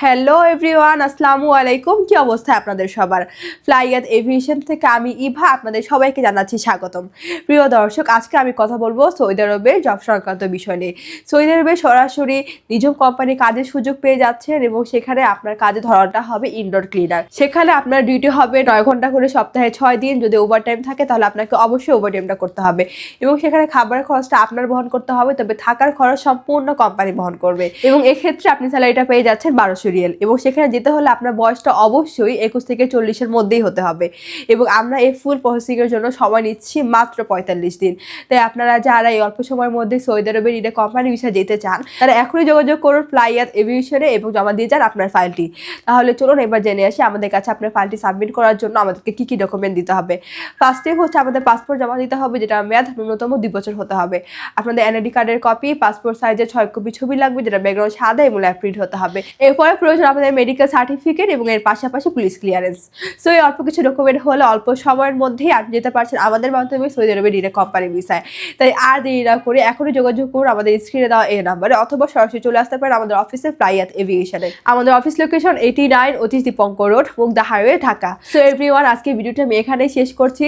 Hello everyone, আসসালামু আলাইকুম। কি অবস্থা আপনাদের সবার? ফ্লাইয়াত এভিয়েশন থেকে আমি ইভা আপনাদের সবাইকে জানাচ্ছি স্বাগতম। প্রিয় দর্শক, আজকে আমি কথা বলবো সৌদি আরবের জব সংক্রান্ত বিষয় নিয়ে। সৌদি আরবে সরাসরি নিজম কোম্পানি কাজের সুযোগ পেয়ে যাচ্ছেন এবং সেখানে আপনার কাজের ধরনটা হবে ইনডোর ক্লিনার। সেখানে আপনার ডিউটি হবে 9 ঘন্টা করে সপ্তাহে 6 দিন। যদি ওভারটাইম থাকে তাহলে আপনাকে অবশ্যই ওভারটাইমটা করতে হবে এবং সেখানে খাবারের খরচটা আপনার বহন করতে হবে, তবে থাকার খরচ সম্পূর্ণ কোম্পানি বহন করবে এবং এক্ষেত্রে আপনি স্যালারিটা পেয়ে যাচ্ছেন 1200 রিয়াল এবং সেখানে যেতে হলে আপনার বয়সটা অবশ্যই 21 থেকে 40-এর মধ্যেই হতে হবে এবং আমরা এই ফুল প্রসেসিংয়ের জন্য সময় নিচ্ছি মাত্র 45 দিন। তাই আপনারা যারা এই অল্প সময়ের মধ্যে সৌদি আরবের ইডে কোম্পানি ভিসা যেতে চান তারা এখনই যোগাযোগ করুন ফ্লাইয়াত এভিয়েশনে এবং জমা দিয়ে যান আপনার ফাইলটি। তাহলে চলুন এবার জেনে আসি আমাদের কাছে আপনার ফাইলটি সাবমিট করার জন্য আমাদেরকে কী কী ডকুমেন্ট দিতে হবে। ফার্স্টে হচ্ছে আমাদের পাসপোর্ট জমা দিতে হবে, যেটা মেয়াদ ন্যূনতম 2 বছর হতে হবে। আপনাদের এনআইডি কার্ডের কপি, পাসপোর্ট সাইজের 6 কপি ছবি লাগবে, যেটা ব্যাকগ্রাউন্ড সাদা এবং ল্যাপ প্রিন্ট হতে হবে। এরপরে প্রয়োজন আমাদের মেডিকেল সার্টিফিকেট এবং এর পাশাপাশি পুলিশ ক্লিয়ারেন্স। সো এই অল্প কিছু ডকুমেন্ট হলে অল্প সময়ের মধ্যেই আপনি যেতে পারছেন আমাদের মাধ্যমে সৌদি আরবের ডিরেক্ট কোম্পানি ভিসায়। তাই আর দেরি না করে এখনই যোগাযোগ করুন আমাদের স্ক্রিনে দেওয়া এই নাম্বারে, অথবা সরাসরি চলে আসতে পারেন আমাদের অফিসে ফ্লাইয়াত এভিয়েশনে। আমাদের office location 89 Atish Dipankar road, Mugda highway, Dhaka. So everyone, আজকে ভিডিওটা আমি এখানেই শেষ করছি।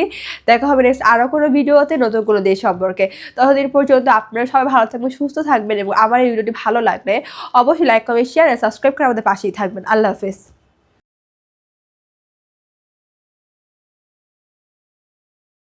দেখা হবে নেক্সট আরও কোনো ভিডিওতে নতুন কোনো দেশ সম্পর্কে। ততদিন পর্যন্ত আপনারা সবাই ভালো থাকবেন, সুস্থ থাকবেন এবং আমার এই ভিডিওটি ভালো লাগলে অবশ্যই লাইক, কমেন্ট, শেয়ার আর সাবস্ক্রাইব করে আমাদের পাশেই থাকবেন। আল্লাহ হাফেজ।